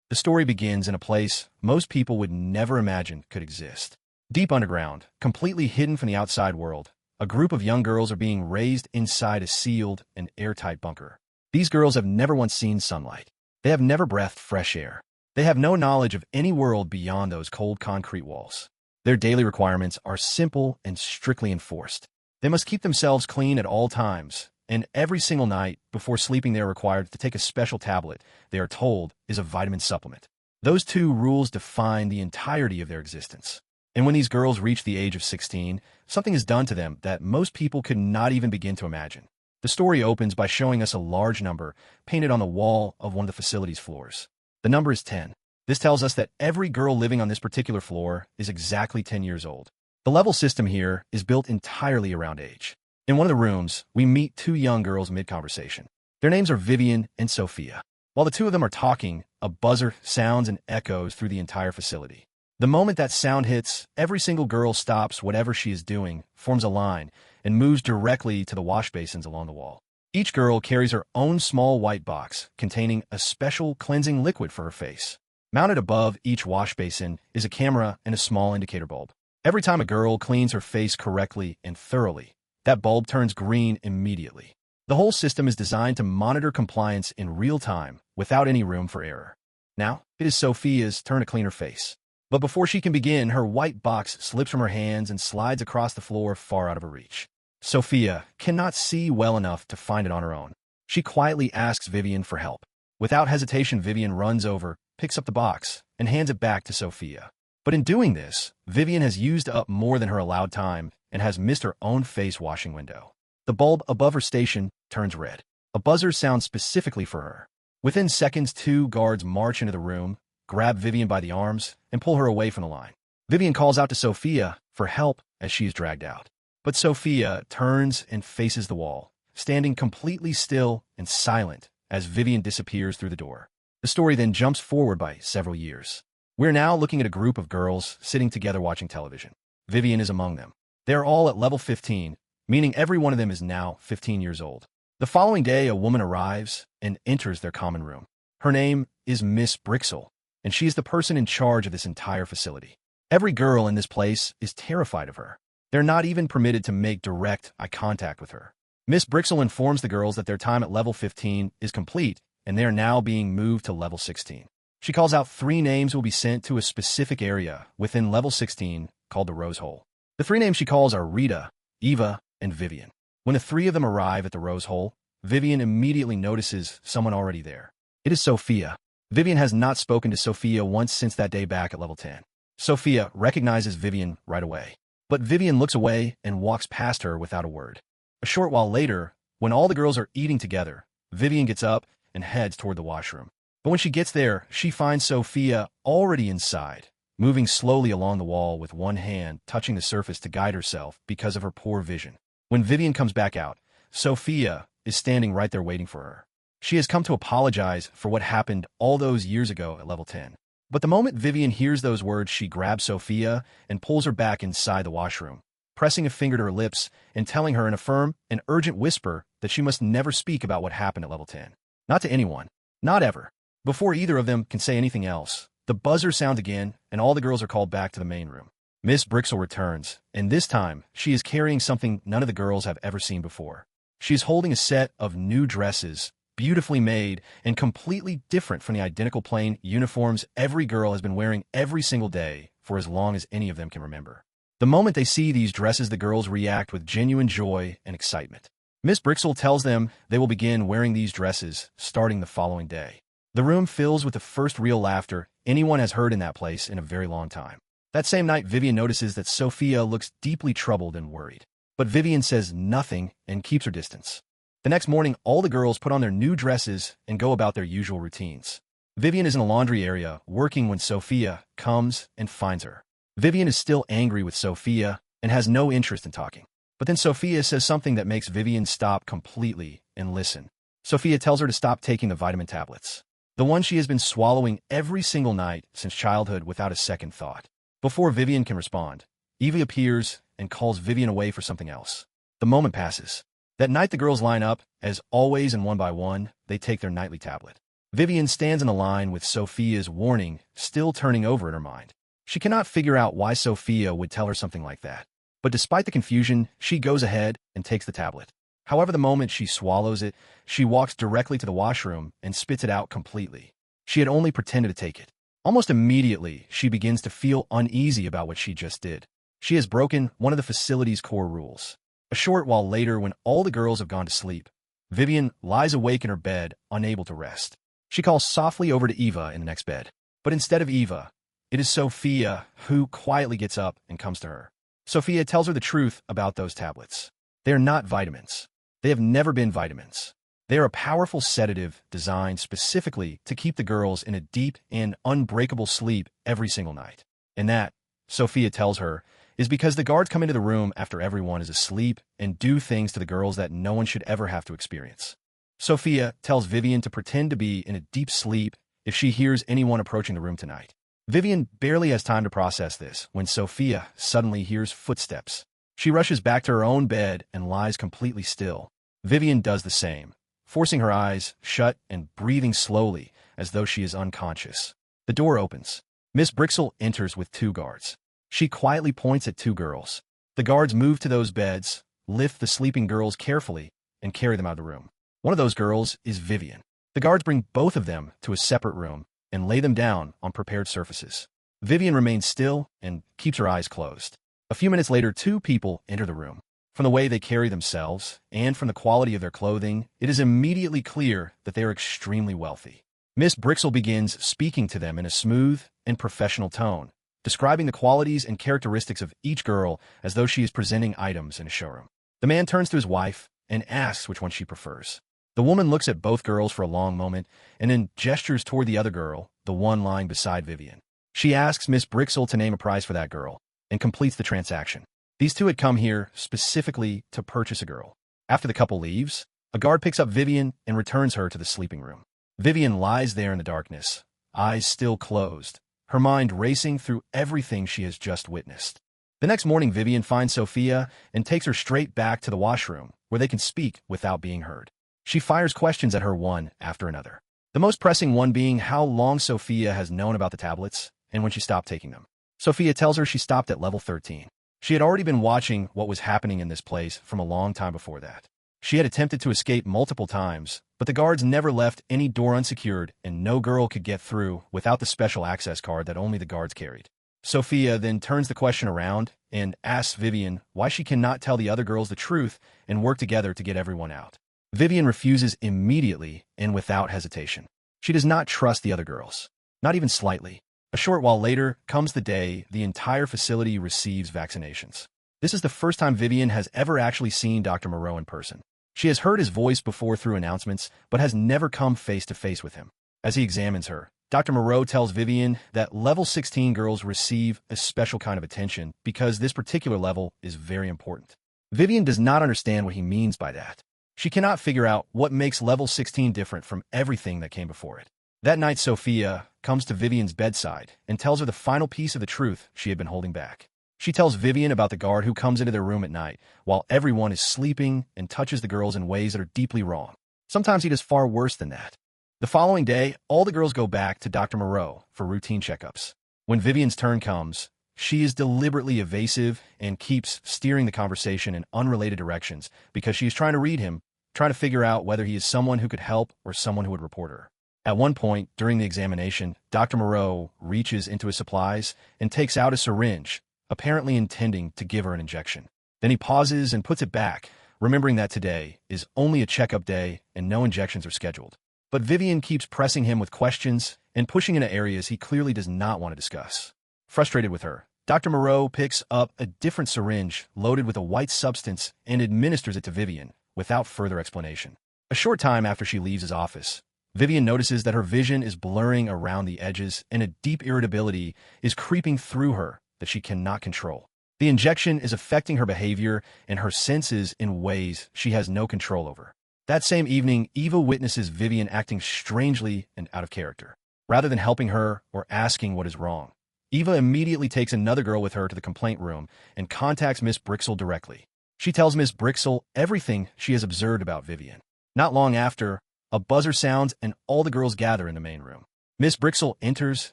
The story begins in a place most people would never imagine could exist. Deep underground, completely hidden from the outside world, a group of young girls are being raised inside a sealed and airtight bunker. These girls have never once seen sunlight. They have never breathed fresh air. They have no knowledge of any world beyond those cold concrete walls. Their daily requirements are simple and strictly enforced. They must keep themselves clean at all times, and every single night before sleeping they are required to take a special tablet they are told is a vitamin supplement. Those two rules define the entirety of their existence. And when these girls reach the age of 16, something is done to them that most people could not even begin to imagine. The story opens by showing us a large number painted on the wall of one of the facility's floors. The number is 10. This tells us that every girl living on this particular floor is exactly 10 years old. The level system here is built entirely around age. In one of the rooms, we meet two young girls mid-conversation. Their names are Vivian and Sophia. While the two of them are talking, a buzzer sounds and echoes through the entire facility. The moment that sound hits, every single girl stops whatever she is doing, forms a line, and moves directly to the wash basins along the wall. Each girl carries her own small white box containing a special cleansing liquid for her face. Mounted above each wash basin is a camera and a small indicator bulb. Every time a girl cleans her face correctly and thoroughly, that bulb turns green immediately. The whole system is designed to monitor compliance in real time without any room for error. Now, it is Sophia's turn to clean her face. But before she can begin, her white box slips from her hands and slides across the floor far out of her reach. Sophia cannot see well enough to find it on her own. She quietly asks Vivian for help. Without hesitation, Vivian runs over, picks up the box, and hands it back to Sophia. But in doing this, Vivian has used up more than her allowed time and has missed her own face washing window. The bulb above her station turns red. A buzzer sounds specifically for her. Within seconds, two guards march into the room, grab Vivian by the arms, and pull her away from the line. Vivian calls out to Sophia for help as she is dragged out. But Sophia turns and faces the wall, standing completely still and silent as Vivian disappears through the door. The story then jumps forward by several years. We're now looking at a group of girls sitting together watching television. Vivian is among them. They are all at level 15, meaning every one of them is now 15 years old. The following day, a woman arrives and enters their common room. Her name is Miss Brixel, and she is the person in charge of this entire facility. Every girl in this place is terrified of her. They're not even permitted to make direct eye contact with her. Miss Brixel informs the girls that their time at level 15 is complete, and they are now being moved to level 16. She calls out 3 names will be sent to a specific area within level 16 called the Rose Hole. The 3 names she calls are Rita, Eva, and Vivian. When the 3 of them arrive at the Rose Hole, Vivian immediately notices someone already there. It is Sophia. Vivian has not spoken to Sophia once since that day back at level 10. Sophia recognizes Vivian right away. But Vivian looks away and walks past her without a word. A short while later, when all the girls are eating together, Vivian gets up and heads toward the washroom. But when she gets there, she finds Sophia already inside, moving slowly along the wall with one hand touching the surface to guide herself because of her poor vision. When Vivian comes back out, Sophia is standing right there waiting for her. She has come to apologize for what happened all those years ago at level 10. But the moment Vivian hears those words, she grabs Sophia and pulls her back inside the washroom, pressing a finger to her lips and telling her in a firm and urgent whisper that she must never speak about what happened at level 10. Not to anyone. Not ever. Before either of them can say anything else, the buzzer sounds again and all the girls are called back to the main room. Miss Brixel returns, and this time she is carrying something none of the girls have ever seen before. She is holding a set of new dresses, beautifully made and completely different from the identical plain uniforms every girl has been wearing every single day for as long as any of them can remember. The moment they see these dresses, the girls react with genuine joy and excitement. Miss Brixel tells them they will begin wearing these dresses starting the following day. The room fills with the first real laughter anyone has heard in that place in a very long time. That same night, Vivian notices that Sophia looks deeply troubled and worried. But Vivian says nothing and keeps her distance. The next morning, all the girls put on their new dresses and go about their usual routines. Vivian is in the laundry area working when Sophia comes and finds her. Vivian is still angry with Sophia and has no interest in talking. But then Sophia says something that makes Vivian stop completely and listen. Sophia tells her to stop taking the vitamin tablets, the one she has been swallowing every single night since childhood without a second thought. Before Vivian can respond, Evie appears and calls Vivian away for something else. The moment passes. That night, the girls line up, as always, and one by one, they take their nightly tablet. Vivian stands in the line with Sophia's warning still turning over in her mind. She cannot figure out why Sophia would tell her something like that. But despite the confusion, she goes ahead and takes the tablet. However, the moment she swallows it, she walks directly to the washroom and spits it out completely. She had only pretended to take it. Almost immediately, she begins to feel uneasy about what she just did. She has broken one of the facility's core rules. A short while later, when all the girls have gone to sleep, Vivian lies awake in her bed, unable to rest. She calls softly over to Eva in the next bed. But instead of Eva, it is Sophia who quietly gets up and comes to her. Sophia tells her the truth about those tablets. They are not vitamins. They have never been vitamins. They are a powerful sedative designed specifically to keep the girls in a deep and unbreakable sleep every single night. And that, Sophia tells her, is because the guards come into the room after everyone is asleep and do things to the girls that no one should ever have to experience. Sophia tells Vivian to pretend to be in a deep sleep if she hears anyone approaching the room tonight. Vivian barely has time to process this when Sophia suddenly hears footsteps. She rushes back to her own bed and lies completely still. Vivian does the same, forcing her eyes shut and breathing slowly as though she is unconscious. The door opens. Miss Brixel enters with 2 guards. She quietly points at 2 girls. The guards move to those beds, lift the sleeping girls carefully, and carry them out of the room. One of those girls is Vivian. The guards bring both of them to a separate room and lay them down on prepared surfaces. Vivian remains still and keeps her eyes closed. A few minutes later, 2 people enter the room. From the way they carry themselves and from the quality of their clothing, it is immediately clear that they are extremely wealthy. Miss Brixel begins speaking to them in a smooth and professional tone, describing the qualities and characteristics of each girl as though she is presenting items in a showroom. The man turns to his wife and asks which one she prefers. The woman looks at both girls for a long moment and then gestures toward the other girl, the one lying beside Vivian. She asks Miss Brixel to name a price for that girl and completes the transaction. These 2 had come here specifically to purchase a girl. After the couple leaves, a guard picks up Vivian and returns her to the sleeping room. Vivian lies there in the darkness, eyes still closed, her mind racing through everything she has just witnessed. The next morning, Vivian finds Sophia and takes her straight back to the washroom, where they can speak without being heard. She fires questions at her one after another. The most pressing one being how long Sophia has known about the tablets and when she stopped taking them. Sophia tells her she stopped at level 13. She had already been watching what was happening in this place from a long time before that. She had attempted to escape multiple times, but the guards never left any door unsecured and no girl could get through without the special access card that only the guards carried. Sophia then turns the question around and asks Vivian why she cannot tell the other girls the truth and work together to get everyone out. Vivian refuses immediately and without hesitation. She does not trust the other girls, not even slightly. A short while later comes the day the entire facility receives vaccinations. This is the first time Vivian has ever actually seen Dr. Moreau in person. She has heard his voice before through announcements, but has never come face-to-face with him. As he examines her, Dr. Moreau tells Vivian that level 16 girls receive a special kind of attention because this particular level is very important. Vivian does not understand what he means by that. She cannot figure out what makes level 16 different from everything that came before it. That night, Sophia comes to Vivian's bedside and tells her the final piece of the truth she had been holding back. She tells Vivian about the guard who comes into their room at night while everyone is sleeping and touches the girls in ways that are deeply wrong. Sometimes he does far worse than that. The following day, all the girls go back to Dr. Moreau for routine checkups. When Vivian's turn comes, she is deliberately evasive and keeps steering the conversation in unrelated directions because she is trying to read him, trying to figure out whether he is someone who could help or someone who would report her. At one point, during the examination, Dr. Moreau reaches into his supplies and takes out a syringe, apparently intending to give her an injection. Then he pauses and puts it back, remembering that today is only a checkup day and no injections are scheduled. But Vivian keeps pressing him with questions and pushing into areas he clearly does not want to discuss. Frustrated with her, Dr. Moreau picks up a different syringe loaded with a white substance and administers it to Vivian without further explanation. A short time after she leaves his office, Vivian notices that her vision is blurring around the edges and a deep irritability is creeping through her that she cannot control. The injection is affecting her behavior and her senses in ways she has no control over. That same evening, Eva witnesses Vivian acting strangely and out of character. Rather than helping her or asking what is wrong, Eva immediately takes another girl with her to the complaint room and contacts Miss Brixel directly. She tells Miss Brixel everything she has observed about Vivian. Not long after, A buzzer sounds and all the girls gather in the main room. Miss Brixel enters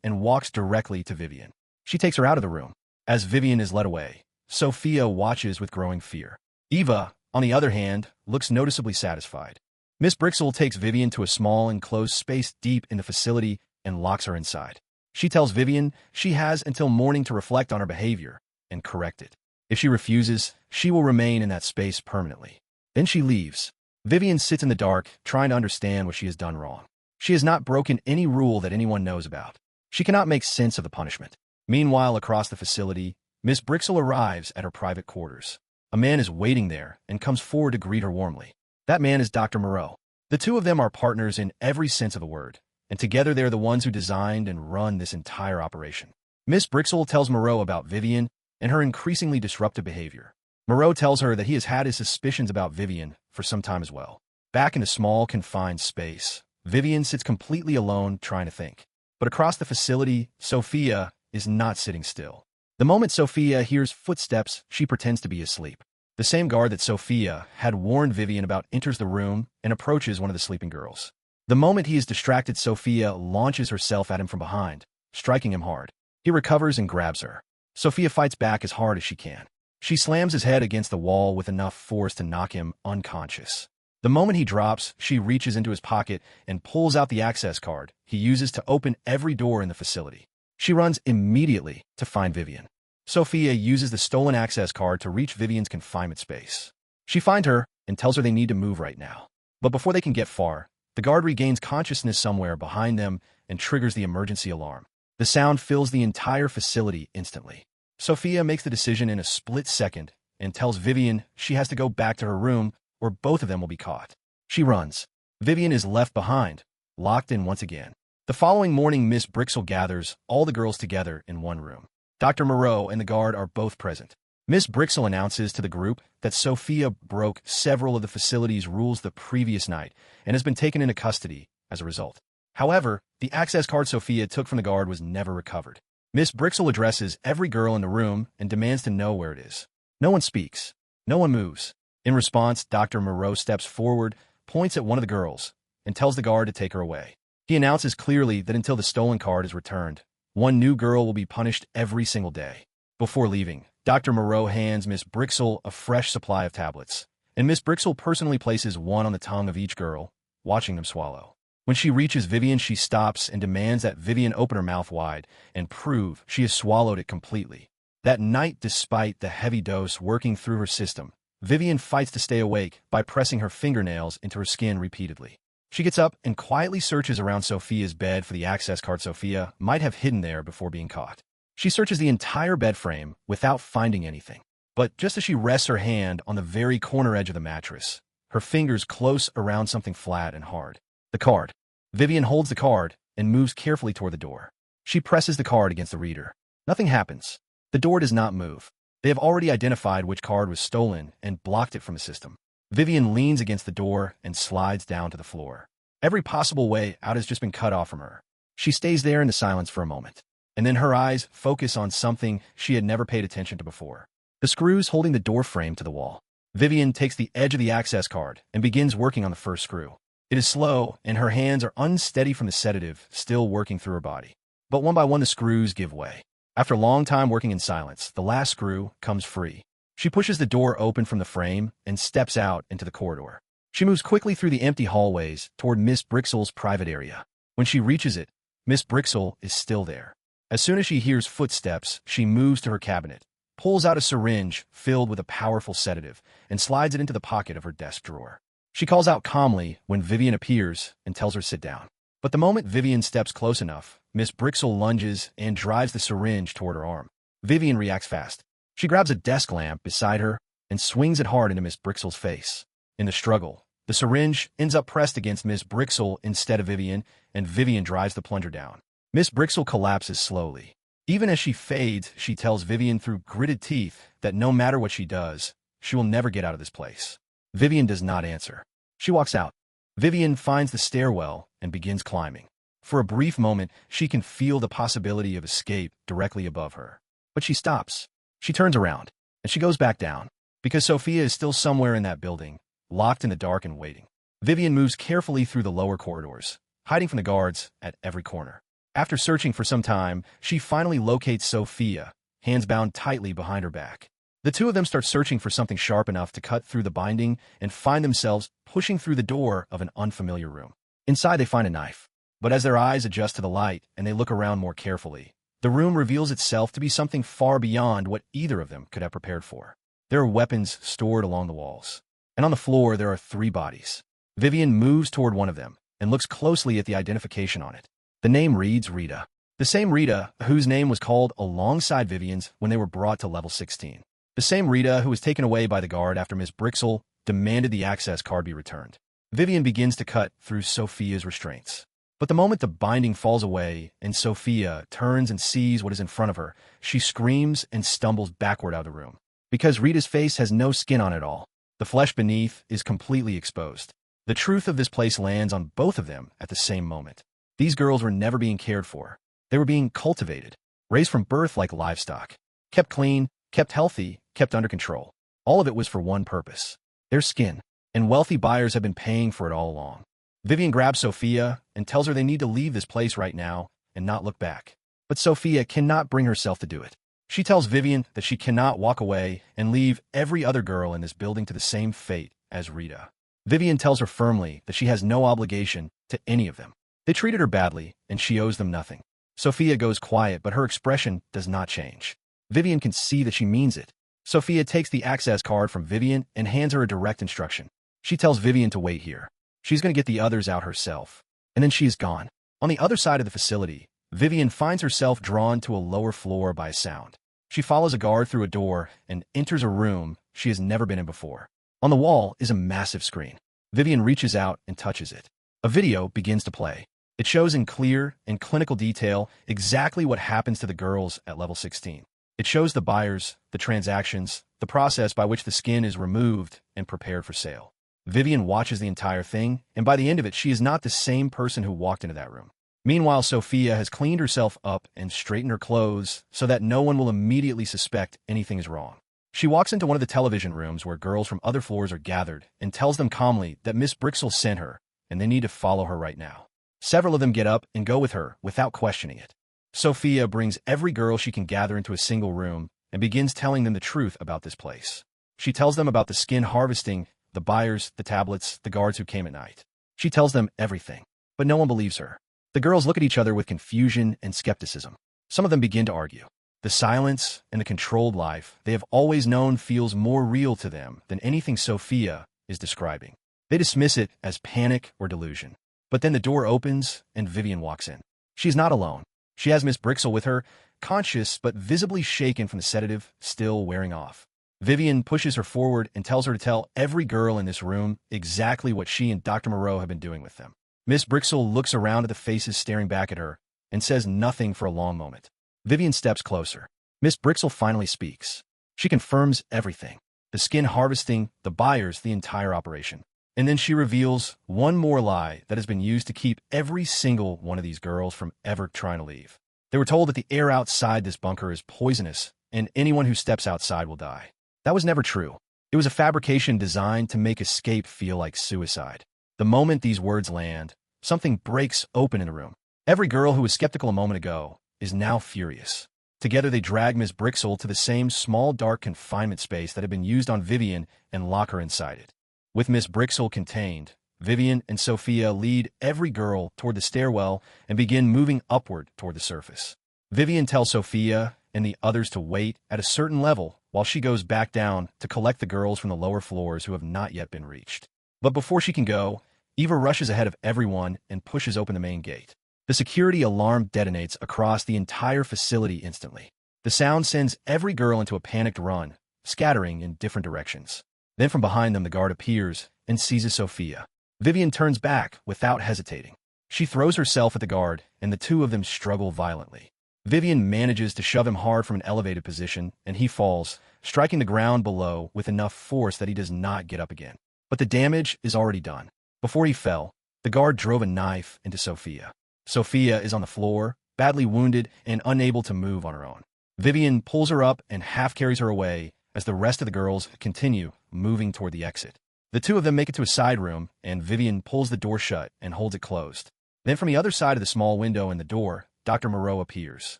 and walks directly to Vivian. She takes her out of the room. As Vivian is led away, Sophia watches with growing fear. Eva, on the other hand, looks noticeably satisfied. Miss Brixel takes Vivian to a small enclosed space deep in the facility and locks her inside. She tells Vivian she has until morning to reflect on her behavior and correct it. If she refuses, she will remain in that space permanently. Then she leaves. Vivian sits in the dark, trying to understand what she has done wrong. She has not broken any rule that anyone knows about. She cannot make sense of the punishment. Meanwhile, across the facility, Miss Brixel arrives at her private quarters. A man is waiting there and comes forward to greet her warmly. That man is Dr. Moreau. The two of them are partners in every sense of the word, and together they're the ones who designed and run this entire operation. Miss Brixel tells Moreau about Vivian and her increasingly disruptive behavior. Moreau tells her that he has had his suspicions about Vivian for some time as well. Back in a small, confined space, Vivian sits completely alone trying to think. But across the facility, Sophia is not sitting still. The moment Sophia hears footsteps, she pretends to be asleep. The same guard that Sophia had warned Vivian about enters the room and approaches one of the sleeping girls. The moment he is distracted, Sophia launches herself at him from behind, striking him hard. He recovers and grabs her. Sophia fights back as hard as she can. She slams his head against the wall with enough force to knock him unconscious. The moment he drops, she reaches into his pocket and pulls out the access card he uses to open every door in the facility. She runs immediately to find Vivian. Sophia uses the stolen access card to reach Vivian's confinement space. She finds her and tells her they need to move right now. But before they can get far, the guard regains consciousness somewhere behind them and triggers the emergency alarm. The sound fills the entire facility instantly. Sophia makes the decision in a split second and tells Vivian she has to go back to her room or both of them will be caught. She runs. Vivian is left behind, locked in once again. The following morning, Miss Brixel gathers all the girls together in one room. Dr. Moreau and the guard are both present. Miss Brixel announces to the group that Sophia broke several of the facility's rules the previous night and has been taken into custody as a result. However, the access card Sophia took from the guard was never recovered. Miss Brixel addresses every girl in the room and demands to know where it is. No one speaks. No one moves. In response, Dr. Moreau steps forward, points at one of the girls, and tells the guard to take her away. He announces clearly that until the stolen card is returned, one new girl will be punished every single day. Before leaving, Dr. Moreau hands Miss Brixel a fresh supply of tablets, and Miss Brixel personally places one on the tongue of each girl, watching them swallow. When she reaches Vivian, she stops and demands that Vivian open her mouth wide and prove she has swallowed it completely. That night, despite the heavy dose working through her system, Vivian fights to stay awake by pressing her fingernails into her skin repeatedly. She gets up and quietly searches around Sophia's bed for the access card Sophia might have hidden there before being caught. She searches the entire bed frame without finding anything. But just as she rests her hand on the very corner edge of the mattress, her fingers close around something flat and hard. The card. Vivian holds the card and moves carefully toward the door. She presses the card against the reader. Nothing happens. The door does not move. They have already identified which card was stolen and blocked it from the system. Vivian leans against the door and slides down to the floor. Every possible way out has just been cut off from her. She stays there in the silence for a moment, and then her eyes focus on something she had never paid attention to before. The screws holding the door frame to the wall. Vivian takes the edge of the access card and begins working on the first screw. It is slow, and her hands are unsteady from the sedative still working through her body. But one by one the screws give way. After a long time working in silence, the last screw comes free. She pushes the door open from the frame and steps out into the corridor. She moves quickly through the empty hallways toward Miss Brixel's private area. When she reaches it, Miss Brixel is still there. As soon as she hears footsteps, she moves to her cabinet, pulls out a syringe filled with a powerful sedative, and slides it into the pocket of her desk drawer. She calls out calmly when Vivian appears and tells her to sit down. But the moment Vivian steps close enough, Miss Brixel lunges and drives the syringe toward her arm. Vivian reacts fast. She grabs a desk lamp beside her and swings it hard into Miss Brixel's face. In the struggle, the syringe ends up pressed against Miss Brixel instead of Vivian, and Vivian drives the plunger down. Miss Brixel collapses slowly. Even as she fades, she tells Vivian through gritted teeth that no matter what she does, she will never get out of this place. Vivian does not answer. She walks out. Vivian finds the stairwell and begins climbing. For a brief moment, she can feel the possibility of escape directly above her. But she stops. She turns around, and she goes back down, because Sophia is still somewhere in that building, locked in the dark and waiting. Vivian moves carefully through the lower corridors, hiding from the guards at every corner. After searching for some time, she finally locates Sophia, hands bound tightly behind her back. The two of them start searching for something sharp enough to cut through the binding and find themselves pushing through the door of an unfamiliar room. Inside, they find a knife. But as their eyes adjust to the light and they look around more carefully, the room reveals itself to be something far beyond what either of them could have prepared for. There are weapons stored along the walls. And on the floor, there are 3 bodies. Vivian moves toward one of them and looks closely at the identification on it. The name reads Rita. The same Rita whose name was called alongside Vivian's when they were brought to level 16. The same Rita who was taken away by the guard after Miss Brixel demanded the access card be returned. Vivian begins to cut through Sophia's restraints. But the moment the binding falls away and Sophia turns and sees what is in front of her, she screams and stumbles backward out of the room. Because Rita's face has no skin on it at all. The flesh beneath is completely exposed. The truth of this place lands on both of them at the same moment. These girls were never being cared for. They were being cultivated, raised from birth like livestock. Kept clean, kept healthy, kept under control. All of it was for one purpose: their skin. And wealthy buyers have been paying for it all along. Vivian grabs Sophia and tells her they need to leave this place right now and not look back. But Sophia cannot bring herself to do it. She tells Vivian that she cannot walk away and leave every other girl in this building to the same fate as Rita. Vivian tells her firmly that she has no obligation to any of them. They treated her badly, and she owes them nothing. Sophia goes quiet, but her expression does not change. Vivian can see that she means it. Sophia takes the access card from Vivian and hands her a direct instruction. She tells Vivian to wait here. She's going to get the others out herself. And then she is gone. On the other side of the facility, Vivian finds herself drawn to a lower floor by a sound. She follows a guard through a door and enters a room she has never been in before. On the wall is a massive screen. Vivian reaches out and touches it. A video begins to play. It shows in clear and clinical detail exactly what happens to the girls at level 16. It shows the buyers, the transactions, the process by which the skin is removed and prepared for sale. Vivian watches the entire thing, and by the end of it, she is not the same person who walked into that room. Meanwhile, Sophia has cleaned herself up and straightened her clothes so that no one will immediately suspect anything is wrong. She walks into one of the television rooms where girls from other floors are gathered and tells them calmly that Miss Brixel sent her and they need to follow her right now. Several of them get up and go with her without questioning it. Sophia brings every girl she can gather into a single room and begins telling them the truth about this place. She tells them about the skin harvesting, the buyers, the tablets, the guards who came at night. She tells them everything, but no one believes her. The girls look at each other with confusion and skepticism. Some of them begin to argue. The silence and the controlled life they have always known feels more real to them than anything Sophia is describing. They dismiss it as panic or delusion. But then the door opens and Vivian walks in. She's not alone. She has Miss Brixel with her, conscious but visibly shaken from the sedative still wearing off. Vivian pushes her forward and tells her to tell every girl in this room exactly what she and Dr. Moreau have been doing with them. Miss Brixel looks around at the faces staring back at her and says nothing for a long moment. Vivian steps closer. Miss Brixel finally speaks. She confirms everything. The skin harvesting, the buyers, the entire operation. And then she reveals one more lie that has been used to keep every single one of these girls from ever trying to leave. They were told that the air outside this bunker is poisonous and anyone who steps outside will die. That was never true. It was a fabrication designed to make escape feel like suicide. The moment these words land, something breaks open in the room. Every girl who was skeptical a moment ago is now furious. Together they drag Miss Brixel to the same small dark confinement space that had been used on Vivian and lock her inside it. With Miss Brixel contained, Vivian and Sophia lead every girl toward the stairwell and begin moving upward toward the surface. Vivian tells Sophia and the others to wait at a certain level while she goes back down to collect the girls from the lower floors who have not yet been reached. But before she can go, Eva rushes ahead of everyone and pushes open the main gate. The security alarm detonates across the entire facility instantly. The sound sends every girl into a panicked run, scattering in different directions. Then from behind them the guard appears and seizes Sophia. Vivian turns back without hesitating. She throws herself at the guard, and the two of them struggle violently. Vivian manages to shove him hard from an elevated position, and he falls, striking the ground below with enough force that he does not get up again. But the damage is already done. Before he fell, the guard drove a knife into Sophia. Sophia is on the floor, badly wounded and unable to move on her own. Vivian pulls her up and half carries her away as the rest of the girls continue moving toward the exit. The two of them make it to a side room, and Vivian pulls the door shut and holds it closed. Then from the other side of the small window in the door, Dr. Moreau appears.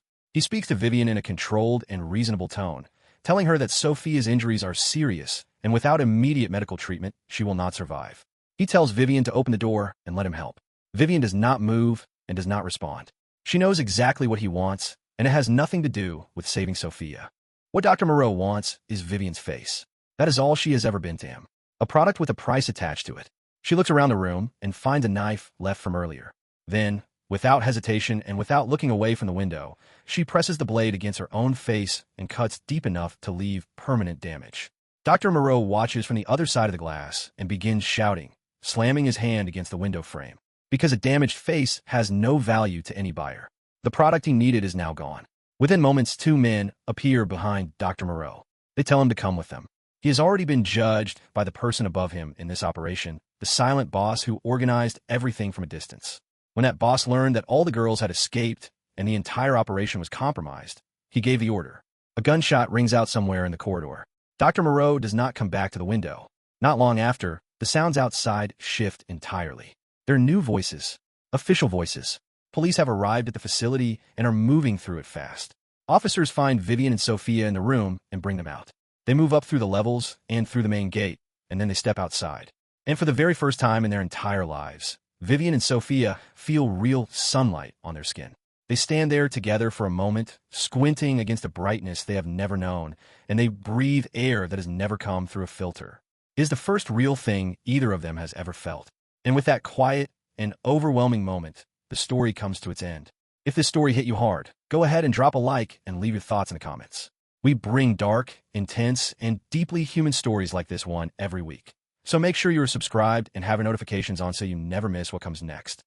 He speaks to Vivian in a controlled and reasonable tone, telling her that Sophia's injuries are serious, and without immediate medical treatment, she will not survive. He tells Vivian to open the door and let him help. Vivian does not move and does not respond. She knows exactly what he wants, and it has nothing to do with saving Sophia. What Dr. Moreau wants is Vivian's face. That is all she has ever been to him. A product with a price attached to it. She looks around the room and finds a knife left from earlier. Then, without hesitation and without looking away from the window, she presses the blade against her own face and cuts deep enough to leave permanent damage. Dr. Moreau watches from the other side of the glass and begins shouting, slamming his hand against the window frame, because a damaged face has no value to any buyer. The product he needed is now gone. Within moments, two men appear behind Dr. Moreau. They tell him to come with them. He has already been judged by the person above him in this operation, the silent boss who organized everything from a distance. When that boss learned that all the girls had escaped and the entire operation was compromised, he gave the order. A gunshot rings out somewhere in the corridor. Dr. Moreau does not come back to the window. Not long after, the sounds outside shift entirely. They're new voices, official voices. Police have arrived at the facility and are moving through it fast. Officers find Vivian and Sophia in the room and bring them out. They move up through the levels and through the main gate, and then they step outside. And for the very first time in their entire lives, Vivian and Sophia feel real sunlight on their skin. They stand there together for a moment, squinting against a brightness they have never known, and they breathe air that has never come through a filter. It is the first real thing either of them has ever felt. And with that quiet and overwhelming moment, the story comes to its end. If this story hit you hard, go ahead and drop a like and leave your thoughts in the comments. We bring dark, intense, and deeply human stories like this one every week. So make sure you are subscribed and have your notifications on so you never miss what comes next.